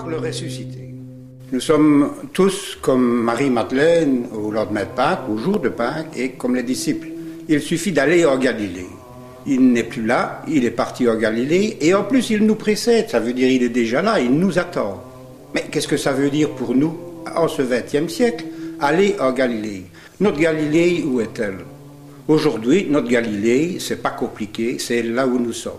voir le ressuscité. Nous sommes tous comme Marie-Madeleine au lendemain de Pâques, au jour de Pâques, et comme les disciples. Il suffit d'aller en Galilée. Il n'est plus là, il est parti en Galilée, et en plus il nous précède, ça veut dire il est déjà là, il nous attend. Mais qu'est-ce que ça veut dire pour nous, en ce XXe siècle, aller en Galilée? Notre Galilée, où est-elle? Aujourd'hui, notre Galilée, c'est pas compliqué, c'est là où nous sommes.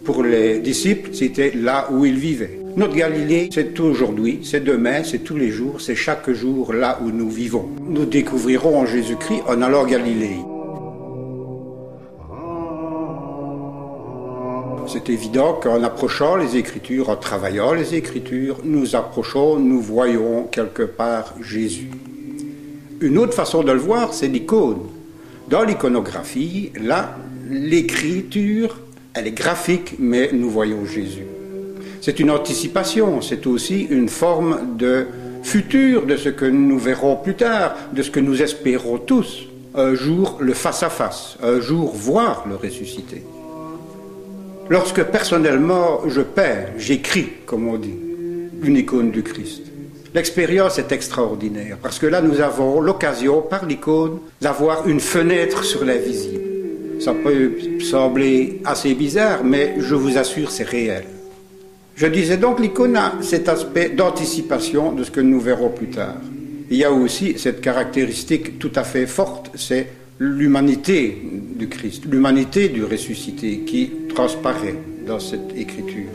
Pour les disciples, c'était là où ils vivaient. Notre Galilée, c'est aujourd'hui, c'est demain, c'est tous les jours, c'est chaque jour là où nous vivons. Nous découvrirons en Jésus-Christ en allant en Galilée. C'est évident qu'en approchant les Écritures, en travaillant les Écritures, nous approchons, nous voyons quelque part Jésus. Une autre façon de le voir, c'est l'icône. Dans l'iconographie, là, l'écriture, elle est graphique, mais nous voyons Jésus. C'est une anticipation, c'est aussi une forme de futur de ce que nous verrons plus tard, de ce que nous espérons tous. Un jour, le face-à-face, un jour, voir le ressuscité. Lorsque personnellement je peins, j'écris, comme on dit, une icône du Christ, l'expérience est extraordinaire, parce que là nous avons l'occasion, par l'icône, d'avoir une fenêtre sur l'invisible. Ça peut sembler assez bizarre, mais je vous assure, c'est réel. Je disais donc, l'icône a cet aspect d'anticipation de ce que nous verrons plus tard. Il y a aussi cette caractéristique tout à fait forte, c'est l'humanité du Christ, l'humanité du ressuscité qui transparaît dans cette écriture.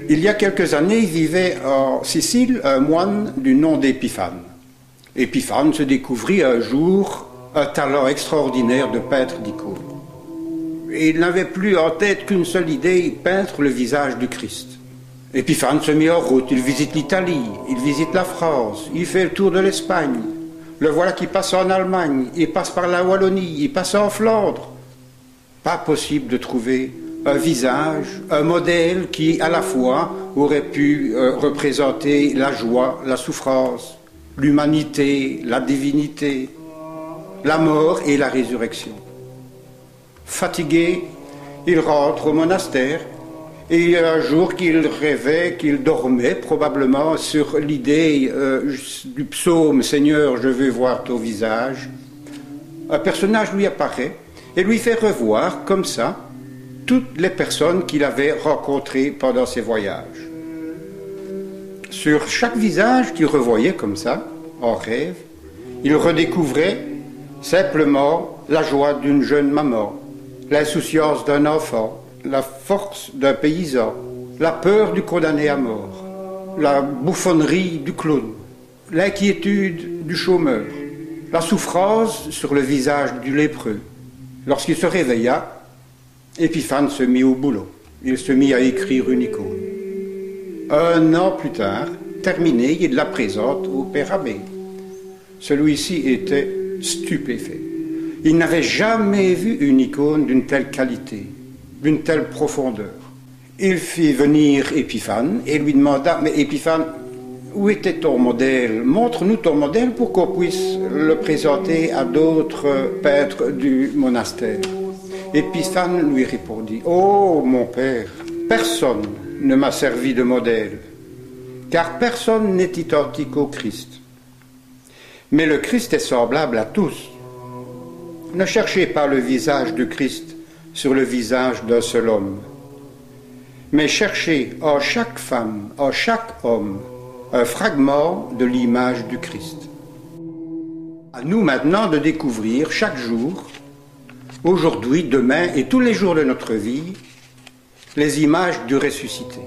Il y a quelques années, vivait en Sicile un moine du nom d'Épiphane. Épiphane se découvrit un jour un talent extraordinaire de peintre d'icônes. Et il n'avait plus en tête qu'une seule idée, peindre le visage du Christ. Épiphane se mit en route, il visite l'Italie, il visite la France, il fait le tour de l'Espagne. Le voilà qui passe en Allemagne, il passe par la Wallonie, il passe en Flandre. Pas possible de trouver un visage, un modèle qui, à la fois, aurait pu représenter la joie, la souffrance, l'humanité, la divinité, la mort et la résurrection. Fatigué, il rentre au monastère et il y a un jour qu'il rêvait, qu'il dormait probablement sur l'idée du psaume « Seigneur, je veux voir ton visage ». Un personnage lui apparaît et lui fait revoir comme ça toutes les personnes qu'il avait rencontrées pendant ses voyages. Sur chaque visage qu'il revoyait comme ça, en rêve, il redécouvrait simplement la joie d'une jeune maman, l'insouciance d'un enfant, la force d'un paysan, la peur du condamné à mort, la bouffonnerie du clown, l'inquiétude du chômeur, la souffrance sur le visage du lépreux. Lorsqu'il se réveilla, Épiphane se mit au boulot. Il se mit à écrire une icône. Un an plus tard, terminée, il la présente au père abbé. Celui-ci était stupéfait. Il n'avait jamais vu une icône d'une telle qualité, d'une telle profondeur. Il fit venir Épiphane et lui demanda « Mais Épiphane, où était ton modèle? Montre-nous ton modèle pour qu'on puisse le présenter à d'autres peintres du monastère. » Épiphane lui répondit « Oh, mon père, personne ne m'a servi de modèle, car personne n'est identique au Christ. Mais le Christ est semblable à tous. Ne cherchez pas le visage du Christ sur le visage d'un seul homme, mais cherchez en chaque femme, en chaque homme, un fragment de l'image du Christ. » À nous maintenant de découvrir chaque jour, aujourd'hui, demain et tous les jours de notre vie, les images du ressuscité.